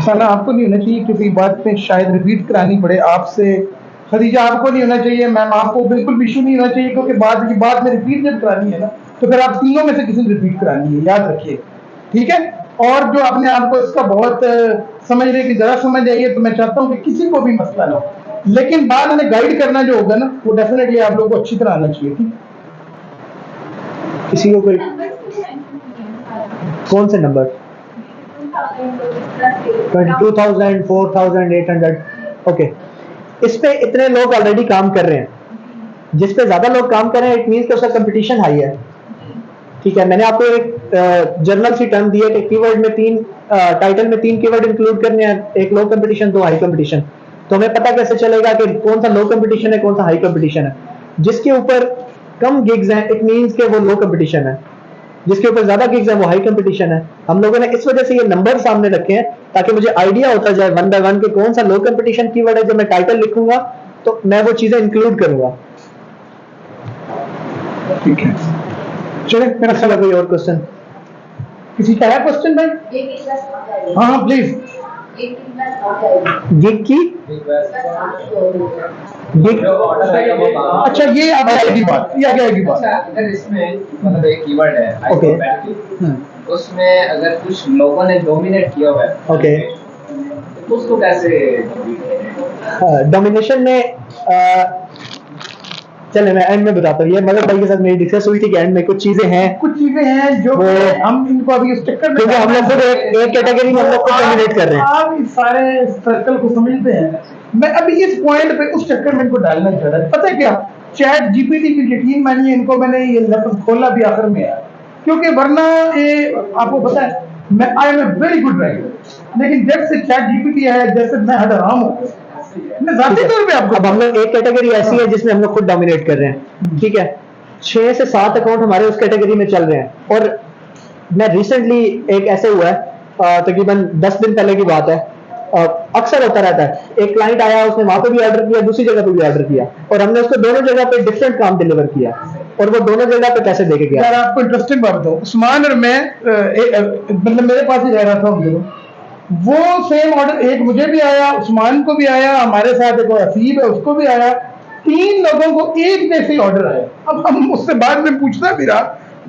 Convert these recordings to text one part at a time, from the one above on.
मसाला आपको नहीं होना चाहिए, क्योंकि बात में शायद रिपीट करानी पड़े आपसे। खदीजा आपको नहीं होना चाहिए, मैम आपको बिल्कुल भी इशू नहीं होना चाहिए, क्योंकि बाद की बात में रिपीट जब करानी है ना, तो फिर आप तीनों में से किसी ने रिपीट करानी है, याद रखिए, ठीक है। और जो अपने आप को इसका बहुत समझने की जरा समझ आइए, तो मैं चाहता हूँ कि किसी को भी मसला ना हो, लेकिन बाद में गाइड करना जो होगा ना, वो डेफिनेटली आप लोगों को अच्छी तरह आना चाहिए, ठीक। किसी को कोई कौन से नंबर 22,000 4,800? ओके, इस पे इतने लोग ऑलरेडी काम कर रहे हैं। जिस पे ज्यादा लोग काम कर रहे हैं इट मींस कि उसका कंपटीशन हाई है, ठीक है। मैंने आपको एक जर्नल सी टर्म दी है कि कीवर्ड में टाइटल में 3 कीवर्ड इंक्लूड करने हैं, एक लो कंपटीशन, 2 हाई कंपटीशन। तो हमें पता कैसे चलेगा कि कौन सा लो कंपटीशन है, कौन सा हाई कंपटीशन है? जिसके ऊपर कम गिग्स हैं इट मींस के वो लो कंपटीशन है, जिसके ऊपर ज्यादा गिग्स है वो हाई कंपटीशन है। हम लोगों ने इस वजह से ये नंबर सामने रखे हैं ताकि मुझे आइडिया होता जाए वन बाय वन कि कौन सा लो कंपटीशन कीवर्ड है। जब मैं टाइटल लिखूंगा तो मैं वो चीजें इंक्लूड करूंगा, ठीक है। चले मेरा चलो कोई और क्वेश्चन? किसी का है क्वेश्चन भाई? हाँ हाँ प्लीज। गिग की गिग, अच्छा ये आगे आएगी बात, ये आगे आएगी बात। अगर इसमें मतलब एक कीवर्ड है ओके, उसमें अगर कुछ लोगों ने डोमिनेट किया हुआ है, ओके, तो उसको कैसे? डोमिनेशन में चले मैं एंड में बताता हूँ। ये मगर भाई के साथ मेरी डिस्कस हुई थी कि एंड में कुछ चीजें हैं जो हम इनको अभी इस चक्कर में, क्योंकि हम लोग खुद एक कैटेगरी में हम लोग खुद डोमिनेट कर रहे हैं। आप इस सारे सर्कल को समझते हैं। मैं अभी इस पॉइंट पे उस चक्कर में इनको डालना चाह रहा था। पता है क्या, चैट जीपीटी की यकीन मानिए, इनको मैंने ये लफ्ज खोला भी आखिर में, क्योंकि वरना ये आपको पता है मैं I am a very good writer, लेकिन जब से चैट जीपीटी है जैसे मैं हट रहा हूँ, मैं जाती तौर पे आपको। अब हम लोग एक कैटेगरी ऐसी है जिसमें हम लोग खुद डोमिनेट कर रहे हैं, ठीक है। 6 से 7 अकाउंट हमारे उस कैटेगरी में चल रहे हैं। और मैं रिसेंटली एक ऐसे हुआ है, तकरीबन 10 दिन पहले की बात है, अक्सर होता रहता है, एक क्लाइंट आया, उसने वहां पे भी ऑर्डर किया, दूसरी जगह पे भी ऑर्डर किया, और हमने उसको दोनों जगह पे डिफरेंट काम डिलीवर किया, और वो दोनों जगह पे पैसे देके गया। यार आपको इंटरेस्टिंग बात बताऊं, उस्मान और मैं मतलब मेरे पास ही रह रहा था उन दिनों, वो सेम ऑर्डर एक मुझे भी आया, उस्मान को भी आया, हमारे साथ एक हसीब है उसको भी आया, 3 लोगों को एक जैसे ऑर्डर आया। अब हम उससे बाद में पूछना भी रहा,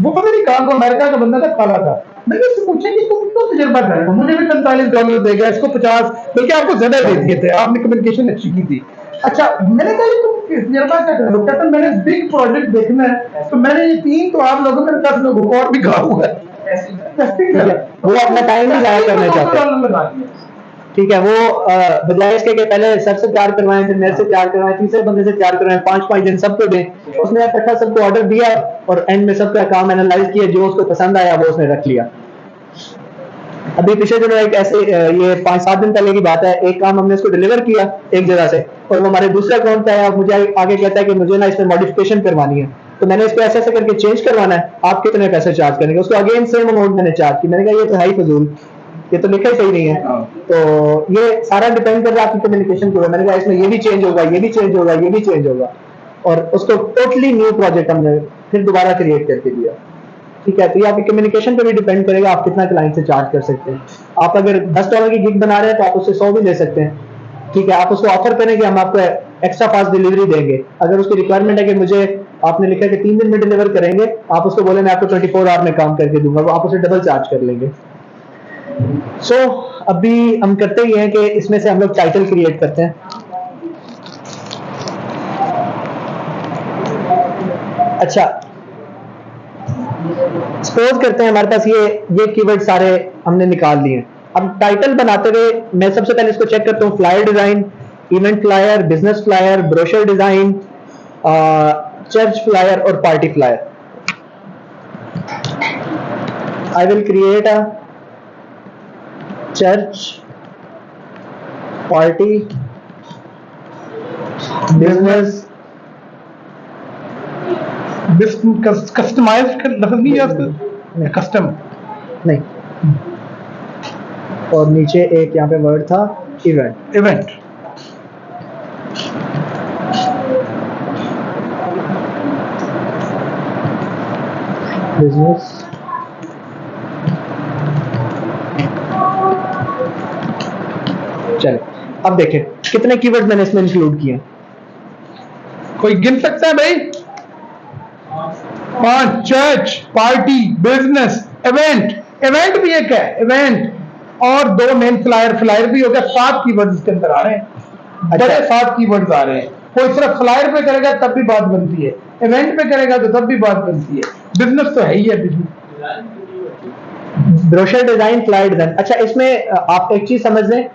वो पता नहीं कहाँ को अमेरिका का बंदा था, काला था। मैंने उससे पूछा कि तुम तो तजुर्बा कर, मुझे भी $45 देगा, इसको 50, बल्कि आपको ज्यादा दे दिए थे, आपने कम्युनिकेशन अच्छी की थी। अच्छा मैंने कहा तुम तजुर्बा क्या कर लो? कहता मैंने बिग प्रोजेक्ट देखना है, तो मैंने ये 3 तो आप लोगों में 10 लोगों को और भी कहा हुआ है। वो अपना टाइम भी जाया करना चाहते हैं, ठीक है। वो बजाय इसके कि पहले सर से प्यार करवाएं, फिर मेरे से प्यार करवाएं, तीसरे बंदे से प्यार करवाएं, 5-5 दिन सबको दें, उसने इकट्ठा सबको ऑर्डर दिया और एंड में सबका काम एनालाइज किया, जो उसको पसंद आया वो उसने रख लिया। अभी पिछले दिनों एक ऐसे ये 5-7 दिन पहले की बात है, एक काम हमने उसको डिलीवर किया एक जगह से, और वो हमारे दूसरे अकाउंट पे आया, मुझे आगे कहता है कि मुझे ना इसमें मॉडिफिकेशन करवानी है, तो मैंने इसको ऐसे ऐसे करके चेंज करवाना है, आप कितने पैसे चार्ज करेंगे? उसको अगेन सेम अमाउंट मैंने चार्ज की। मैंने कहा ये तो हाई फजूल, ये तो लिखा ही सही नहीं है। तो ये सारा डिपेंड कर रहा है आपकी कम्युनिकेशन के ऊपर। मैंने कहा इसमें ये भी चेंज होगा, ये भी चेंज होगा, ये भी चेंज होगा, और उसको टोटली न्यू प्रोजेक्ट हमने फिर दोबारा क्रिएट करके दिया, ठीक है। तो ये आपकी कम्युनिकेशन पे भी डिपेंड करेगा आप कितना क्लाइंट से चार्ज कर सकते हैं। आप अगर $10 की गिग बना रहे हैं तो आप उससे 100 भी ले सकते हैं, ठीक है। आप उसको ऑफर करें कि हम आपको एक्स्ट्रा फास्ट डिलीवरी देंगे। अगर उसकी रिक्वायरमेंट है कि मुझे, आपने लिखा है कि 3 दिन में डिलीवर करेंगे, आप उसको बोले मैं आपको 24 आवर में काम करके दूंगा, वो आप उसे डबल चार्ज कर लेंगे। सो अभी हम करते ही हैं कि इसमें से हम लोग टाइटल क्रिएट करते हैं। अच्छा, सपोज करते हैं हमारे पास ये कीवर्ड सारे हमने निकाल लिए। अब टाइटल बनाते हुए मैं सबसे पहले इसको चेक करता हूँ, flyer design, event flyer, business flyer, brochure design, church flyer और party flyer. I will create a church, party, business, customize लफ्ज नहीं है, कस्टम नहीं, और नीचे एक यहाँ पे वर्ड था इवेंट। बिजनेस अब देखें कितने कीवर्ड मैंने इसमें इंक्लूड किए। कोई गिन सकता है भाई? 5, church, party, business, event, event भी एक है, इवेंट, और 2 मेन फ्लायर, फ्लायर भी हो गया। 7 कीवर्ड्स इसके अंदर आ रहे हैं, बड़े 7 कीवर्ड्स आ रहे हैं। कोई सिर्फ फ्लायर पे करेगा तब भी बात बनती है, इवेंट पे करेगा तो तब भी बात बनती है। बिजनेस तो है ही है business. Brochure design, flyer design. अच्छा, इसमें आप एक चीज समझ लें,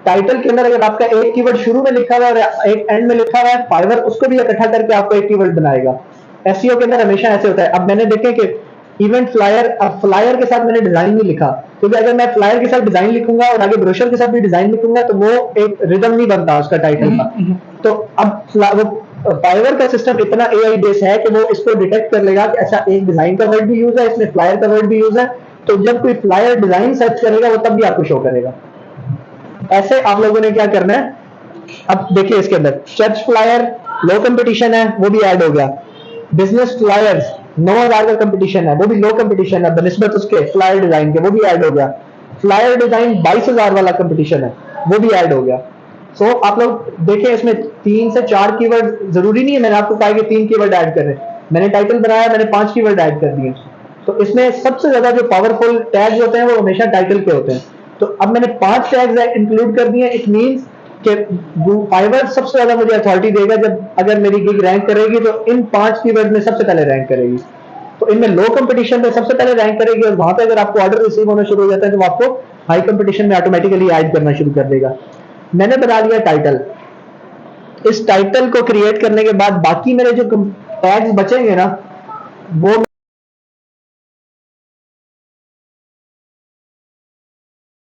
टाइटल के अंदर अगर आपका एक कीवर्ड शुरू में लिखा हुआ है और एक एंड में लिखा हुआ है, फाइवर उसको भी इकट्ठा करके आपको एक कीवर्ड बनाएगा। एसईओ के अंदर हमेशा ऐसे होता है। अब मैंने देखे कि इवेंट फ्लायर, अब फ्लायर के साथ मैंने डिजाइन नहीं लिखा, क्योंकि अगर मैं फ्लायर के साथ डिजाइन लिखूंगा और आगे ब्रोशर के साथ भी डिजाइन लिखूंगा तो वो एक रिदम नहीं बनता उसका टाइटल का। तो अब फाइवर का सिस्टम इतना एआई बेस है कि वो इसको डिटेक्ट कर लेगा कि अच्छा एक डिजाइन का वर्ड भी यूज है इसमें, फ्लायर का वर्ड भी यूज है, तो जब कोई फ्लायर डिजाइन सर्च करेगा वो तब भी आपको शो करेगा। ऐसे आप लोगों ने क्या करना है, अब देखिए इसके अंदर चर्च फ्लायर लो कंपटीशन है, वो भी ऐड हो गया। बिजनेस फ्लायर्स 9,000 का कंपटीशन है, वो भी लो कंपटीशन है बनिस्बत उसके फ्लायर डिजाइन के, वो भी ऐड हो गया। फ्लायर डिजाइन 22,000 वाला कंपटीशन है, वो भी ऐड हो गया। सो आप लोग देखें इसमें 3 से 4 कीवर्ड, जरूरी नहीं है मैंने आपको कहा कि 3 कीवर्ड ऐड करें, मैंने टाइटल बनाया, मैंने 5 कीवर्ड ऐड कर दिए। तो इसमें सबसे ज्यादा जो पावरफुल टैग्स होते हैं वो हमेशा टाइटल के होते हैं। तो अब मैंने 5 टैग्स इंक्लूड कर दिए। इट मींस कि फाइवर सबसे ज्यादा मुझे अथॉरिटी देगा जब अगर मेरी गिग रैंक करेगी तो इन 5 कीवर्ड में सबसे पहले रैंक करेगी। तो इनमें लो कंपटीशन पे सबसे पहले रैंक करेगी और वहां पे अगर आपको ऑर्डर रिसीव होना शुरू हो जाता है तो वो आपको हाई कंपटीशन में ऑटोमेटिकली ऐड करना शुरू कर देगा। मैंने बना लिया टाइटल। इस टाइटल को क्रिएट करने के बाद बाकी मेरे जो टैग्स बचेंगे ना वो